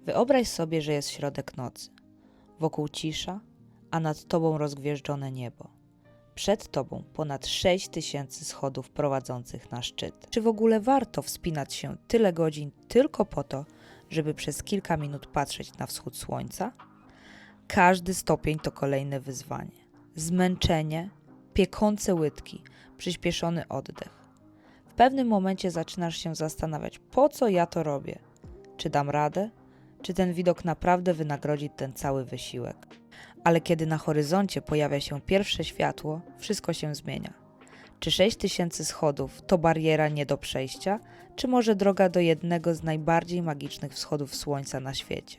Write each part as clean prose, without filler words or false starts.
Wyobraź sobie, że jest środek nocy. Wokół cisza, a nad tobą rozgwieżdżone niebo. Przed tobą ponad 6000 schodów prowadzących na szczyt. Czy w ogóle warto wspinać się tyle godzin tylko po to, żeby przez kilka minut patrzeć na wschód słońca? Każdy stopień to kolejne wyzwanie. Zmęczenie, piekące łydki, przyspieszony oddech. W pewnym momencie zaczynasz się zastanawiać, po co ja to robię? Czy dam radę? Czy ten widok naprawdę wynagrodzi ten cały wysiłek? Ale kiedy na horyzoncie pojawia się pierwsze światło, wszystko się zmienia. Czy 6000 schodów to bariera nie do przejścia, czy może droga do jednego z najbardziej magicznych wschodów słońca na świecie?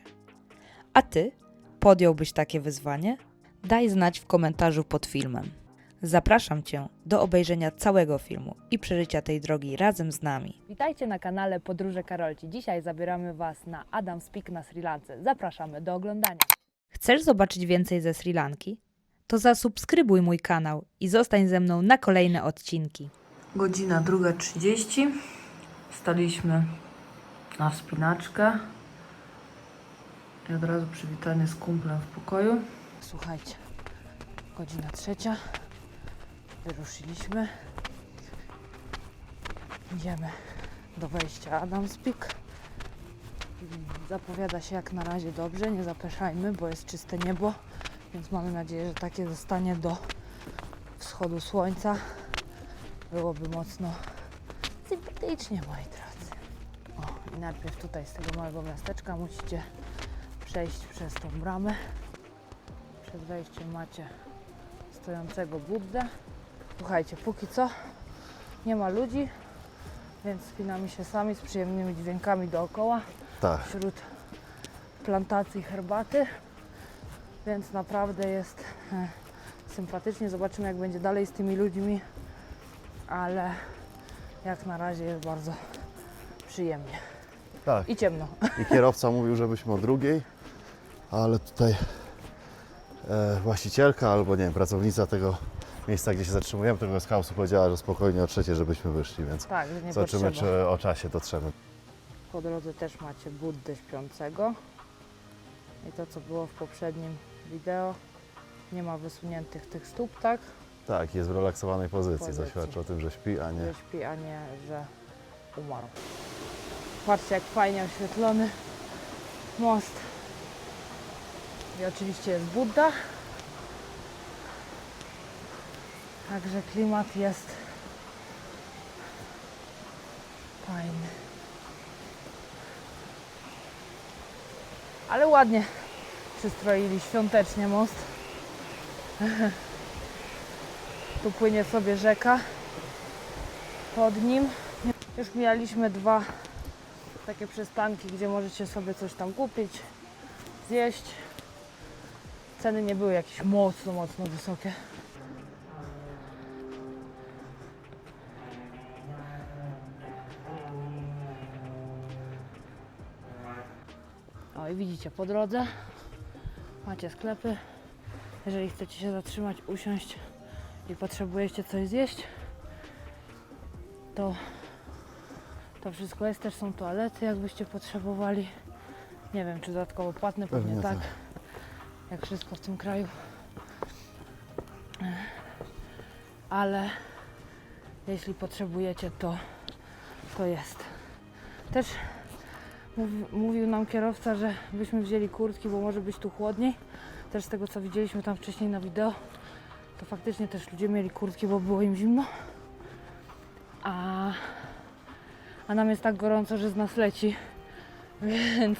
A ty? Podjąłbyś takie wyzwanie? Daj znać w komentarzu pod filmem. Zapraszam Cię do obejrzenia całego filmu i przeżycia tej drogi razem z nami. Witajcie na kanale Podróże Karolci. Dzisiaj zabieramy Was na Adam's Peak na Sri Lance. Zapraszamy do oglądania. Chcesz zobaczyć więcej ze Sri Lanki? To zasubskrybuj mój kanał i zostań ze mną na kolejne odcinki. Godzina 2:30. Staliśmy na wspinaczkę. I od razu przywitanie z kumplem w pokoju. Słuchajcie, godzina 3. Wyruszyliśmy. Idziemy do wejścia Adam's Peak. Zapowiada się jak na razie dobrze, nie zapeszajmy, bo jest czyste niebo, więc mamy nadzieję, że takie zostanie do wschodu słońca. Byłoby mocno sympatycznie, moi drodzy. O, i najpierw tutaj z tego małego miasteczka musicie przejść przez tą bramę. Przed wejściem macie stojącego Buddę. Słuchajcie, póki co nie ma ludzi, więc wspinamy się sami z przyjemnymi dźwiękami dookoła. Tak. Wśród plantacji herbaty, więc naprawdę jest sympatycznie. Zobaczymy, jak będzie dalej z tymi ludźmi, ale jak na razie jest bardzo przyjemnie Tak. i ciemno. I kierowca mówił, żebyśmy o 2:00, ale tutaj właścicielka albo nie wiem, pracownica tego miejsca, gdzie się zatrzymujemy, tego skausu powiedziała, że spokojnie o 3:00, żebyśmy wyszli, więc Tak, że nie zobaczymy, potrzeba. czy o czasie dotrzemy. Po drodze też macie Buddę śpiącego i to, co było w poprzednim wideo, nie ma wysuniętych tych stóp, tak? Tak, jest w relaksowanej pozycji, co Pozycji. świadczy o tym, że śpi, a nie... Że śpi, a nie, że umarł. Patrzcie, jak fajnie oświetlony most. I oczywiście jest Budda. Także klimat jest fajny. Ale ładnie przystroili świątecznie most. Tu płynie sobie rzeka pod nim. Już mijaliśmy 2 takie przystanki, gdzie możecie sobie coś tam kupić, zjeść. Ceny nie były jakieś mocno wysokie. O, i widzicie, po drodze macie sklepy. Jeżeli chcecie się zatrzymać, usiąść i potrzebujecie coś zjeść, to wszystko jest. Też są toalety, jakbyście potrzebowali. Nie wiem, czy dodatkowo płatne, pewnie Pewnie tak. tak. Jak wszystko w tym kraju. Ale jeśli potrzebujecie, to jest. Też mówił nam kierowca, że byśmy wzięli kurtki, bo może być tu chłodniej. Też z tego, co widzieliśmy tam wcześniej na wideo, to faktycznie też ludzie mieli kurtki, bo było im zimno. A nam jest tak gorąco, że z nas leci. Więc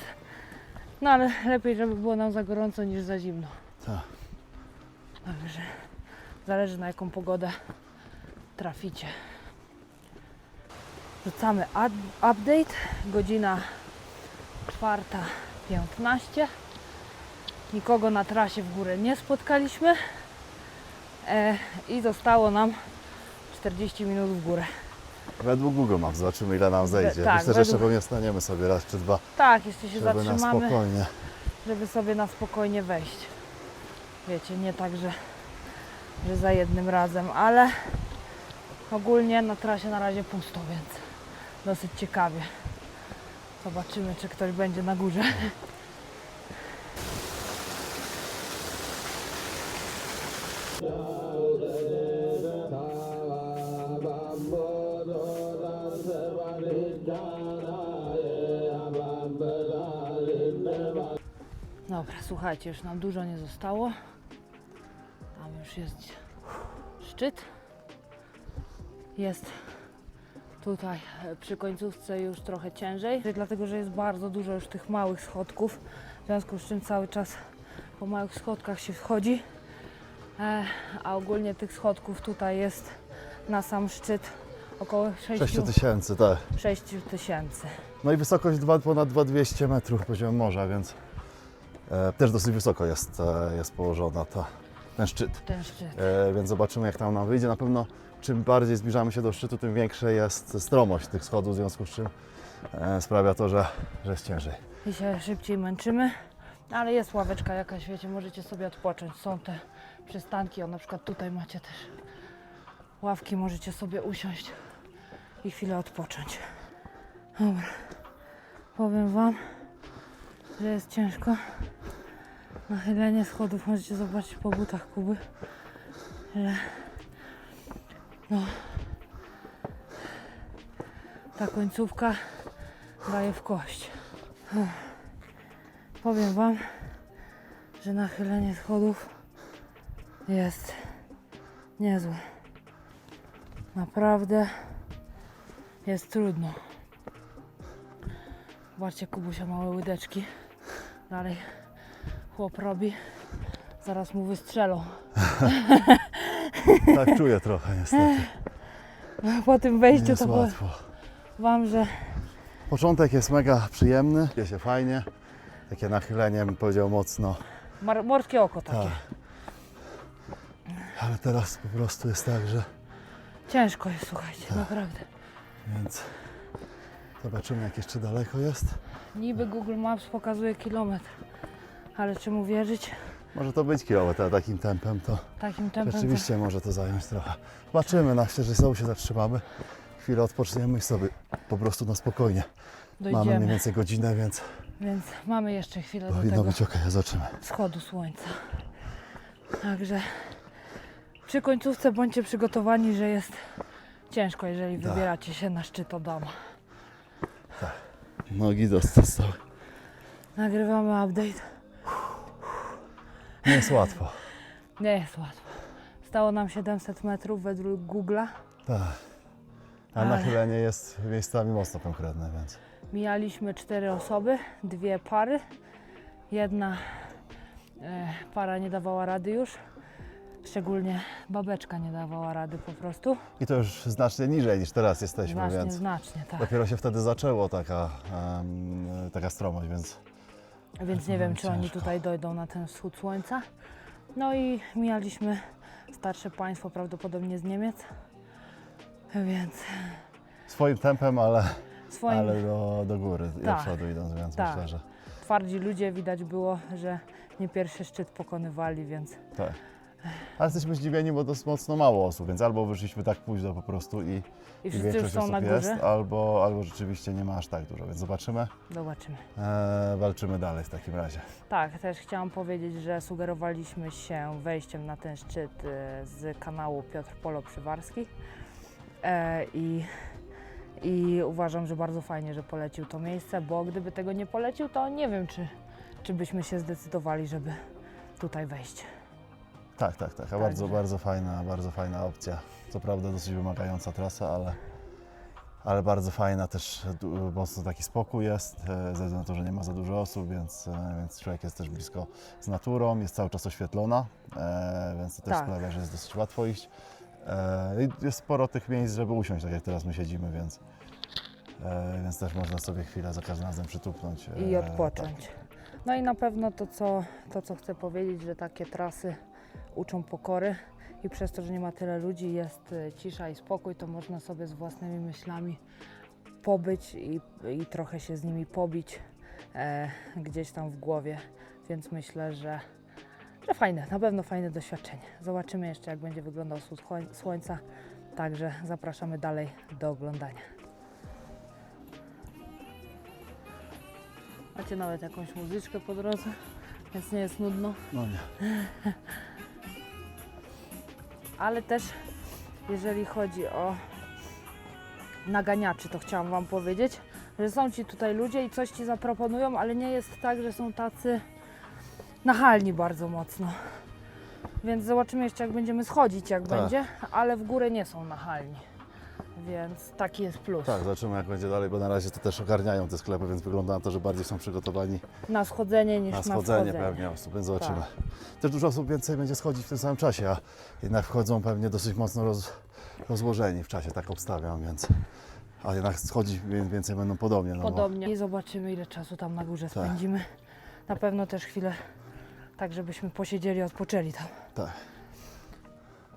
no ale lepiej, żeby było nam za gorąco niż za zimno. Tak. Także zależy, na jaką pogodę traficie. Rzucamy update. Godzina 4:15. Nikogo na trasie w górę nie spotkaliśmy. I zostało nam 40 minut w górę. Według Google Maps zobaczymy, ile nam zejdzie. Tak, Myślę, że jeszcze pewnie staniemy sobie raz czy 2, Tak, jeszcze się żeby na zatrzymamy, spokojnie. żeby sobie na spokojnie wejść. Wiecie, nie tak, że za jednym razem, ale ogólnie na trasie na razie pusto, więc dosyć ciekawie. Zobaczymy, czy ktoś będzie na górze. Dobra, słuchajcie, już nam dużo nie zostało. Tam już jest szczyt. Jest tutaj przy końcówce już trochę ciężej, dlatego że jest bardzo dużo już tych małych schodków, w związku z czym cały czas po małych schodkach się wchodzi, a ogólnie tych schodków tutaj jest na sam szczyt około 6 tysięcy, tak. 6 tysięcy. No i wysokość ponad 2200 metrów poziom morza, więc też dosyć wysoko jest położona ten szczyt. Ten szczyt. Więc zobaczymy, jak tam nam wyjdzie. Na pewno czym bardziej zbliżamy się do szczytu, tym większa jest stromość tych schodów, w związku z czym sprawia to, że jest ciężej. I się szybciej męczymy, ale jest ławeczka jakaś, wiecie, możecie sobie odpocząć. Są te przystanki, o na przykład tutaj macie też ławki, możecie sobie usiąść i chwilę odpocząć. Dobra, powiem Wam, że jest ciężko. Nachylenie schodów możecie zobaczyć po butach Kuby, że no, ta końcówka daje w kość. Powiem Wam, że nachylenie schodów jest niezłe. Naprawdę jest trudno. Zobaczcie, Kubusia, małe łydeczki. Dalej chłop robi. Zaraz mu wystrzelą. Tak czuję trochę niestety. Po tym wejściu Nie jest to powiem łatwo. Wam, że Początek jest mega przyjemny, czuje się fajnie. Takie nachylenie, bym powiedział, mocno. morskie oko takie. Tak. Ale teraz po prostu jest tak, że... Ciężko jest, słuchajcie, naprawdę. Więc zobaczymy, jak jeszcze daleko jest. Niby Google Maps pokazuje kilometr, ale czy mu wierzyć? Może to być kilometr, a takim tempem to Takim tempem rzeczywiście może to zająć trochę. Zobaczymy, na szczerze znowu się zatrzymamy. Chwilę odpoczniemy i sobie po prostu na spokojnie. to Mamy dojdziemy. mniej więcej godzinę, więc Więc mamy jeszcze chwilę do powinno tego być ok, zobaczymy. wschodu słońca. Także przy końcówce bądźcie przygotowani, że jest ciężko, jeżeli Tak. wybieracie się na szczyt Adama. Nogi dostały. Nagrywamy update. Nie jest łatwo. Nie jest łatwo. Stało nam 700 metrów według Google'a. Tak. A Ale- nachylenie jest miejscami mocno konkretne, więc Mijaliśmy 4 osoby, 2 pary. Jedna para nie dawała rady już. Szczególnie babeczka nie dawała rady po prostu. i to już znacznie niżej niż teraz jesteśmy, Znacznie, więc znacznie, tak. dopiero się wtedy zaczęło taka stromość, Więc nie wiem, czy oni ciężko. tutaj dojdą na ten wschód słońca. No i mijaliśmy starsze państwo, prawdopodobnie z Niemiec. Więc swoim tempem, ale swoim do góry i do Tak. przodu idąc, więc Tak. myślę, że twardzi ludzie widać było, że nie pierwszy szczyt pokonywali, więc tak. Ale jesteśmy zdziwieni, bo dosyć mocno mało osób, więc albo wyszliśmy tak późno po prostu i wszyscy już większość są osób na górze. jest, albo rzeczywiście nie ma aż tak dużo, więc zobaczymy. Zobaczymy. Walczymy dalej w takim razie. Tak, też chciałam powiedzieć, że sugerowaliśmy się wejściem na ten szczyt z kanału Piotr Polo Przywarski i uważam, że bardzo fajnie, że polecił to miejsce, bo gdyby tego nie polecił, to nie wiem, czy byśmy się zdecydowali, żeby tutaj wejść. Tak. A bardzo fajna opcja. Co prawda dosyć wymagająca trasa, ale bardzo fajna też, mocno taki spokój jest, ze względu na to, że nie ma za dużo osób, więc człowiek jest też blisko z naturą, jest cały czas oświetlona, więc to też Tak. sprawia, że jest dosyć łatwo iść. I jest sporo tych miejsc, żeby usiąść, tak jak teraz my siedzimy, więc też można sobie chwilę za każdym razem przytupnąć. I odpocząć. No i na pewno to, co chcę powiedzieć, że takie trasy uczą pokory i przez to, że nie ma tyle ludzi, jest cisza i spokój, to można sobie z własnymi myślami pobyć i trochę się z nimi pobić gdzieś tam w głowie, więc myślę, że fajne, na pewno fajne doświadczenie. Zobaczymy jeszcze, jak będzie wyglądał wschód słońca, także zapraszamy dalej do oglądania. Macie nawet jakąś muzyczkę po drodze, więc nie jest nudno. No nie. Ale też jeżeli chodzi o naganiaczy, to chciałam Wam powiedzieć, że są ci tutaj ludzie i coś Ci zaproponują, ale nie jest tak, że są tacy nachalni bardzo mocno. Więc zobaczymy jeszcze jak będziemy schodzić, jak Tak. będzie, ale w górę nie są nachalni. Więc taki jest plus. Tak, zobaczymy jak będzie dalej, bo na razie to też ogarniają te sklepy, więc wygląda na to, że bardziej są przygotowani Na schodzenie niż na na schodzenie wchodzenie. pewnie osób, więc zobaczymy. Tak. Też dużo osób więcej będzie schodzić w tym samym czasie, a jednak wchodzą pewnie dosyć mocno rozłożeni w czasie, tak obstawiam, więc... A jednak schodzić więcej będą podobnie. No bo- Podobnie. I zobaczymy ile czasu tam na górze spędzimy. Na pewno też chwilę tak, żebyśmy posiedzieli, odpoczęli tam. Tak.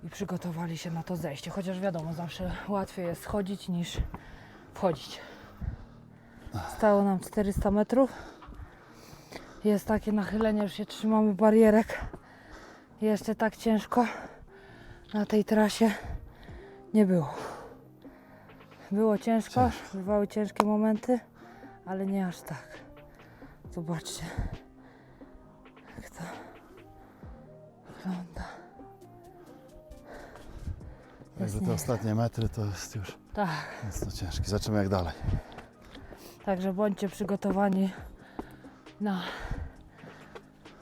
I przygotowali się na to zejście. Chociaż wiadomo, zawsze łatwiej jest schodzić niż wchodzić. Stało nam 400 metrów. Jest takie nachylenie, że się trzymamy barierek. Jeszcze tak ciężko na tej trasie nie było. Było ciężko, bywały ciężkie momenty, ale nie aż tak. Zobaczcie, jak to wygląda. Także te ostatnie metry to jest już Tak, mocno ciężkie. Zobaczymy jak dalej. także bądźcie przygotowani na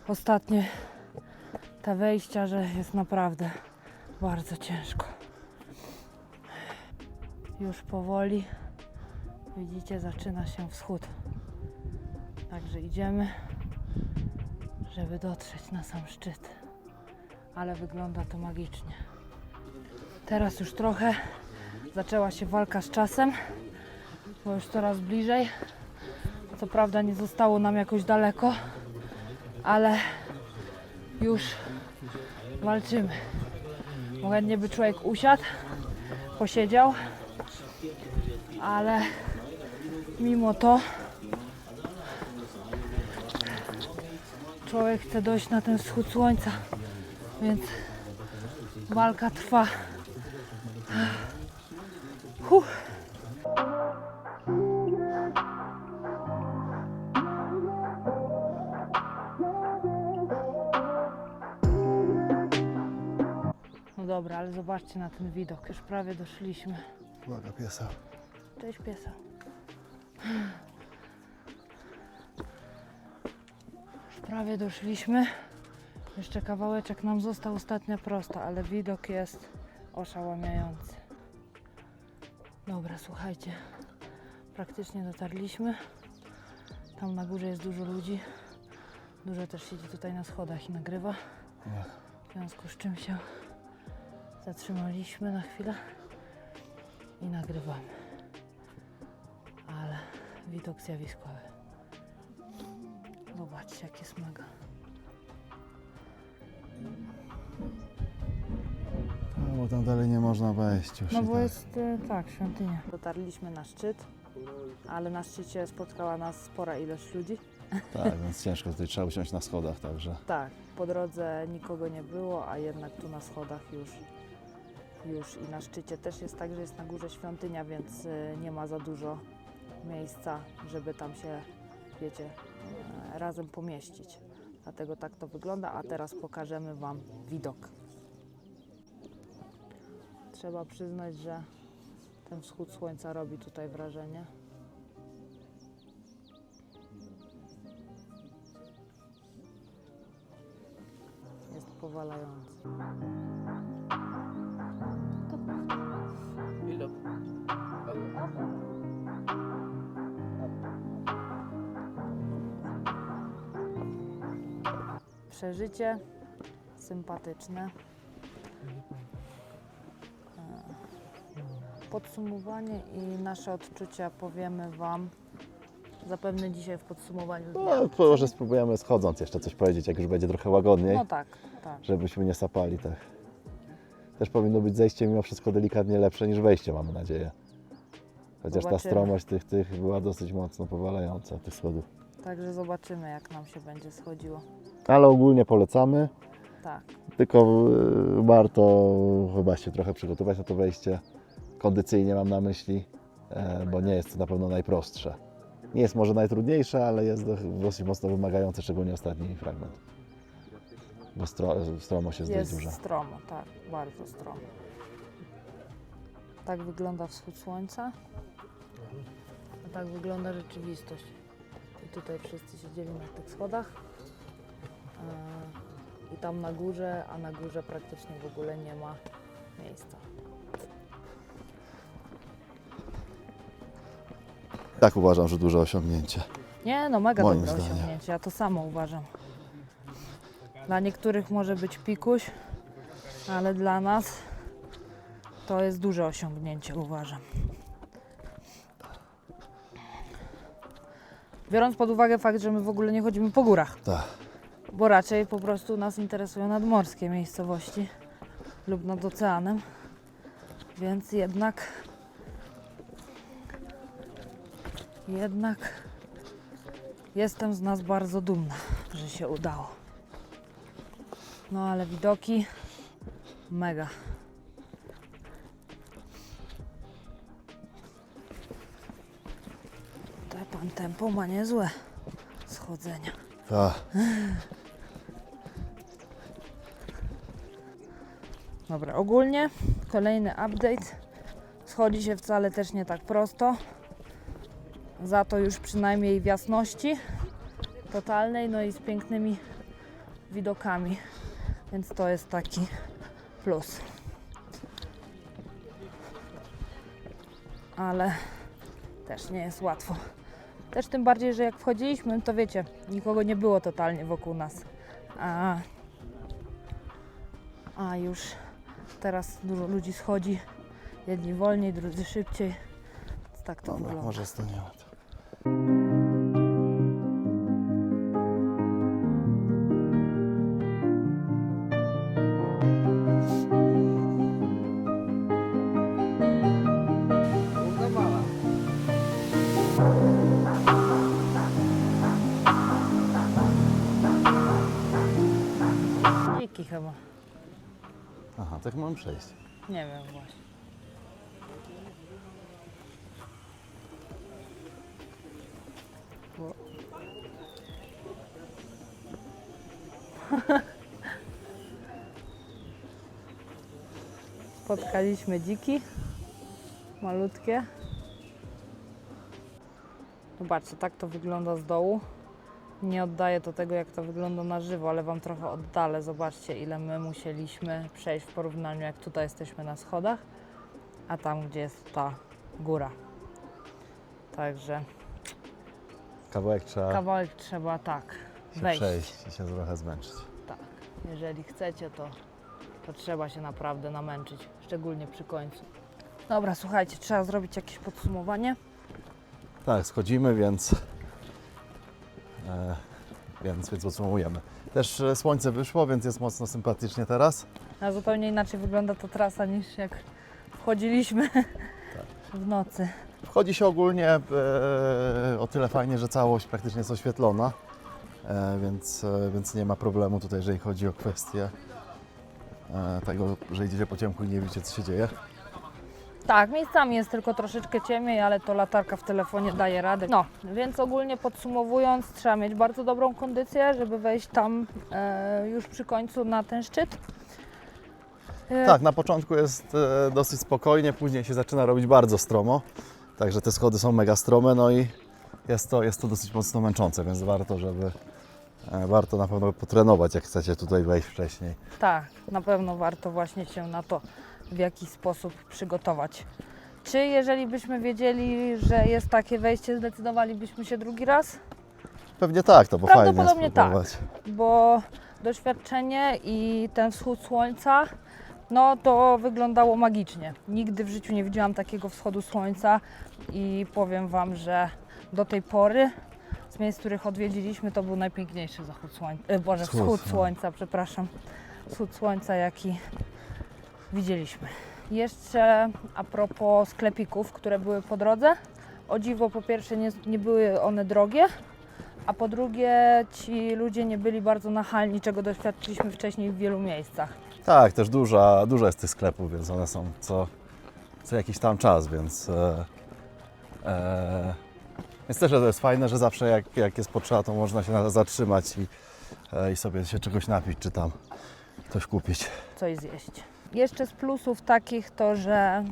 ostatnie te wejścia, że jest naprawdę bardzo ciężko. Już powoli, widzicie, zaczyna się wschód. Także idziemy, żeby dotrzeć na sam szczyt. Ale wygląda to magicznie. Teraz już trochę zaczęła się walka z czasem, bo już coraz bliżej. Co prawda nie zostało nam jakoś daleko, ale już walczymy. Bo chętnie by człowiek usiadł, posiedział, ale mimo to człowiek chce dojść na ten wschód słońca, więc walka trwa. No dobra, ale zobaczcie na ten widok, już prawie doszliśmy. Uwaga piesa. Cześć piesa. Już prawie doszliśmy. Jeszcze kawałeczek nam został, ostatnia prosta, ale widok jest oszałamiający. Dobra, słuchajcie. Praktycznie dotarliśmy. Tam na górze jest dużo ludzi. Dużo też siedzi tutaj na schodach i nagrywa. W związku z czym się zatrzymaliśmy na chwilę i nagrywamy. Ale widok zjawiskowy. Zobaczcie, jak jest mega. No bo tam dalej nie można wejść już. No i bo tak. jest, tak, świątynia. Dotarliśmy na szczyt, ale na szczycie spotkała nas spora ilość ludzi. Tak, więc ciężko tutaj trzeba usiąść na schodach, także. Tak, po drodze nikogo nie było, a jednak tu na schodach już i na szczycie też jest tak, że jest na górze świątynia, więc nie ma za dużo miejsca, żeby tam się, wiecie, razem pomieścić. Dlatego tak to wygląda, a teraz pokażemy Wam widok. Trzeba przyznać, że ten wschód słońca robi tutaj wrażenie. Jest powalający. Przeżycie sympatyczne. Podsumowanie i nasze odczucia powiemy Wam zapewne dzisiaj w podsumowaniu dnia. No, może spróbujemy schodząc jeszcze coś powiedzieć, jak już będzie trochę łagodniej, No tak, tak. żebyśmy nie sapali, tak. Też powinno być zejście mimo wszystko delikatnie lepsze niż wejście, mamy nadzieję. Chociaż ta Zobaczymy. stromość tych była dosyć mocno powalająca, tych schodów. Także zobaczymy, jak nam się będzie schodziło. Ale ogólnie polecamy, Tak, tylko warto chyba się trochę przygotować na to wejście. Kondycyjnie mam na myśli, bo nie jest to na pewno najprostsze. Nie jest może najtrudniejsze, ale jest dosyć mocno wymagające, szczególnie ostatni fragment. Bo stromość jest dość duża. jest stromo, tak, bardzo stromo. Tak wygląda wschód słońca, a tak wygląda rzeczywistość. I tutaj wszyscy siedzieli na tych schodach, I tam na górze, a na górze praktycznie w ogóle nie ma miejsca. Tak uważam, że duże osiągnięcie. Nie, no mega Moim dobre zdaniem. osiągnięcie, ja to samo uważam. Dla niektórych może być pikuś, ale dla nas to jest duże osiągnięcie, uważam. Biorąc pod uwagę fakt, że my w ogóle nie chodzimy po górach, Tak. bo raczej po prostu nas interesują nadmorskie miejscowości lub nad oceanem, więc jednak jestem z nas bardzo dumna, że się udało. No ale widoki mega. Pan tempo ma niezłe schodzenia. Tak. Dobra, ogólnie kolejny update. Schodzi się wcale też nie tak prosto. Za to już przynajmniej w jasności totalnej, no i z pięknymi widokami. Więc to jest taki plus. Ale też nie jest łatwo. Też tym bardziej, że jak wchodziliśmy, to wiecie, nikogo nie było totalnie wokół nas. A już teraz dużo ludzi schodzi. Jedni wolniej, drudzy szybciej. Więc tak to Dobra, wygląda. może staniemy. Dziki chyba. Aha, tak mam przejść. Nie wiem właśnie. Spotkaliśmy dziki, malutkie. Zobaczcie, tak to wygląda z dołu. Nie oddaję to tego, jak to wygląda na żywo, ale Wam trochę oddalę. Zobaczcie, ile my musieliśmy przejść w porównaniu, jak tutaj jesteśmy na schodach, a tam, gdzie jest ta góra. Także Kawałek trzeba kawałek trzeba tak się wejść. przejść i się trochę zmęczyć. Tak, jeżeli chcecie, to trzeba się naprawdę namęczyć, szczególnie przy końcu. Dobra, słuchajcie, trzeba zrobić jakieś podsumowanie. Tak, schodzimy, więc podsumujemy. Też słońce wyszło, więc jest mocno sympatycznie teraz. A zupełnie inaczej wygląda ta trasa niż jak wchodziliśmy w nocy. Wchodzi się ogólnie o tyle fajnie, że całość praktycznie jest oświetlona, więc nie ma problemu tutaj, jeżeli chodzi o kwestię tego, że idziecie po ciemku i nie widzicie, co się dzieje. Tak, miejscami jest tylko troszeczkę ciemniej, ale to latarka w telefonie daje radę. No, więc ogólnie podsumowując, trzeba mieć bardzo dobrą kondycję, żeby wejść tam już przy końcu na ten szczyt. Tak, na początku jest dosyć spokojnie, później się zaczyna robić bardzo stromo, także te schody są mega strome, no i jest to dosyć mocno męczące, więc warto na pewno potrenować, jak chcecie tutaj wejść wcześniej. Tak, na pewno warto właśnie się na to w jakiś sposób przygotować. Czy jeżeli byśmy wiedzieli, że jest takie wejście, zdecydowalibyśmy się drugi raz? Pewnie tak, to bo fajnie Prawdopodobnie tak. spróbować. Bo doświadczenie i ten wschód słońca, no to wyglądało magicznie. Nigdy w życiu nie widziałam takiego wschodu słońca i powiem Wam, że do tej pory z miejsc, których odwiedziliśmy, to był najpiękniejszy zachód słońca, wschód słońca, przepraszam. Wschód słońca, jaki widzieliśmy. Jeszcze a propos sklepików, które były po drodze. O dziwo, po pierwsze nie były one drogie, a po drugie ci ludzie nie byli bardzo nachalni, czego doświadczyliśmy wcześniej w wielu miejscach. Tak, też dużo jest tych sklepów, więc one są co jakiś tam czas, więc też to jest fajne, że zawsze jak jest potrzeba, to można się zatrzymać i sobie się czegoś napić, czy tam coś kupić. Coś zjeść. Jeszcze z plusów takich to, że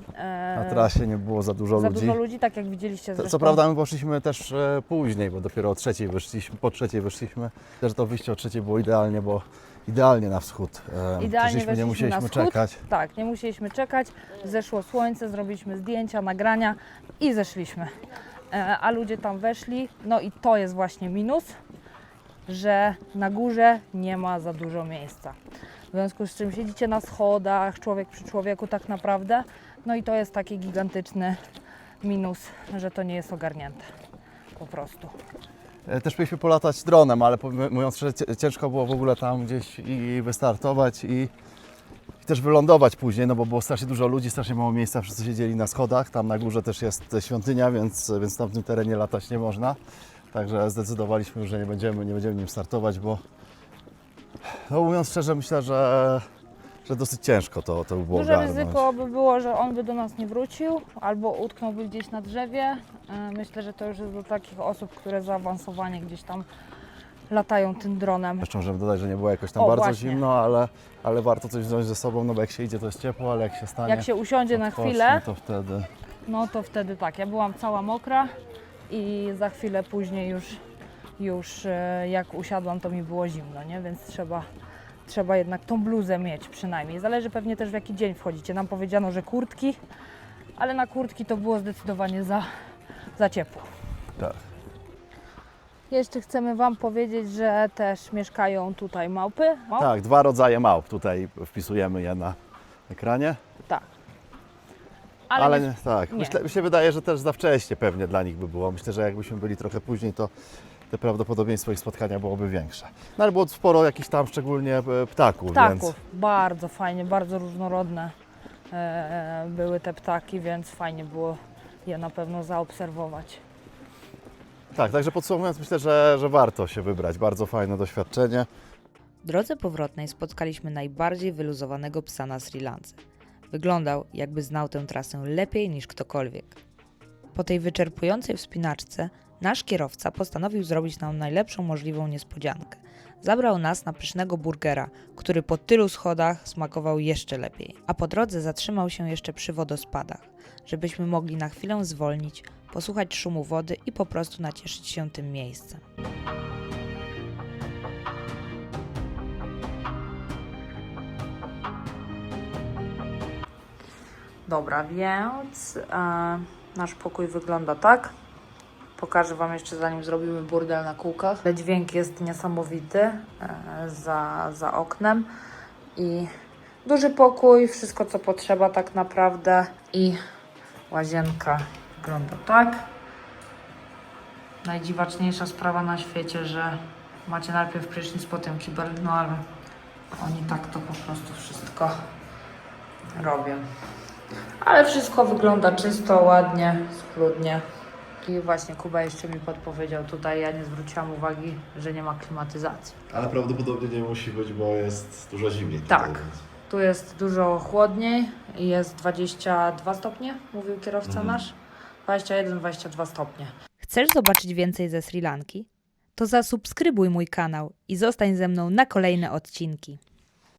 Na trasie nie było za dużo za ludzi. dużo ludzi, tak jak widzieliście zresztą. Co prawda my poszliśmy też później, bo dopiero o trzeciej wyszliśmy, po trzeciej wyszliśmy. Też to wyjście o trzeciej było idealnie, bo idealnie na wschód. Idealnie Przyszliśmy, nie weszliśmy musieliśmy na wschód. czekać. Tak, nie musieliśmy czekać. Zeszło słońce, zrobiliśmy zdjęcia, nagrania i zeszliśmy. A ludzie tam weszli. No i to jest właśnie minus, że na górze nie ma za dużo miejsca. W związku z czym siedzicie na schodach, człowiek przy człowieku tak naprawdę. No i to jest taki gigantyczny minus, że to nie jest ogarnięte. Po prostu. Też mieliśmy polatać dronem, ale mówiąc szczerze, ciężko było w ogóle tam gdzieś i wystartować i też wylądować później, no bo było strasznie dużo ludzi, strasznie mało miejsca, wszyscy siedzieli na schodach. Tam na górze też jest świątynia, więc tam w tym terenie latać nie można. Także zdecydowaliśmy, że nie będziemy nim startować, bo no mówiąc szczerze, myślę, że dosyć ciężko to by było Duże ogarnąć. ryzyko by było, że on by do nas nie wrócił albo utknąłby gdzieś na drzewie. Myślę, że to już jest do takich osób, które zaawansowanie gdzieś tam latają tym dronem. Zresztą, żeby dodać, że nie było jakoś tam O, bardzo właśnie. zimno, ale warto coś wziąć ze sobą, no bo jak się idzie, to jest ciepło, ale jak się stanie, Jak się usiądzie na odpocznie, chwilę, to wtedy... no to wtedy tak. Ja byłam cała mokra i za chwilę później już jak usiadłam, to mi było zimno, nie? Więc trzeba jednak tą bluzę mieć przynajmniej. Zależy pewnie też w jaki dzień wchodzicie. Nam powiedziano, że kurtki, ale na kurtki to było zdecydowanie za ciepło. Tak. Jeszcze chcemy Wam powiedzieć, że też mieszkają tutaj małpy. Tak, 2 rodzaje małp. Tutaj wpisujemy je na ekranie. Tak. Ale nie- nie, tak, nie. mi się wydaje, że też za wcześnie pewnie dla nich by było. Myślę, że jakbyśmy byli trochę później, to te prawdopodobieństwo ich spotkania byłoby większe. No ale było sporo jakichś tam szczególnie ptaków, Ptaków. więc Bardzo fajnie, bardzo różnorodne były te ptaki, więc fajnie było je na pewno zaobserwować. tak, także podsumowując, myślę, że warto się wybrać. Bardzo fajne doświadczenie. W drodze powrotnej spotkaliśmy najbardziej wyluzowanego psa na Sri Lance. Wyglądał, jakby znał tę trasę lepiej niż ktokolwiek. Po tej wyczerpującej wspinaczce nasz kierowca postanowił zrobić nam najlepszą możliwą niespodziankę. Zabrał nas na pysznego burgera, który po tylu schodach smakował jeszcze lepiej, a po drodze zatrzymał się jeszcze przy wodospadach, żebyśmy mogli na chwilę zwolnić, posłuchać szumu wody i po prostu nacieszyć się tym miejscem. Dobra, więc nasz pokój wygląda tak. Pokażę Wam jeszcze, zanim zrobimy burdel na kółkach. Dźwięk jest niesamowity za oknem i duży pokój, wszystko co potrzeba tak naprawdę i łazienka wygląda tak. Najdziwaczniejsza sprawa na świecie, że macie najpierw prysznic, potem kibel, no ale oni tak to po prostu wszystko robią. Ale wszystko wygląda czysto, ładnie, schludnie. I właśnie Kuba jeszcze mi podpowiedział tutaj, ja nie zwróciłam uwagi, że nie ma klimatyzacji. Ale prawdopodobnie nie musi być, bo jest dużo zimniej. Tak. Tu jest dużo chłodniej, jest 22 stopnie, mówił kierowca nasz. 21-22 stopnie. Chcesz zobaczyć więcej ze Sri Lanki? To zasubskrybuj mój kanał i zostań ze mną na kolejne odcinki.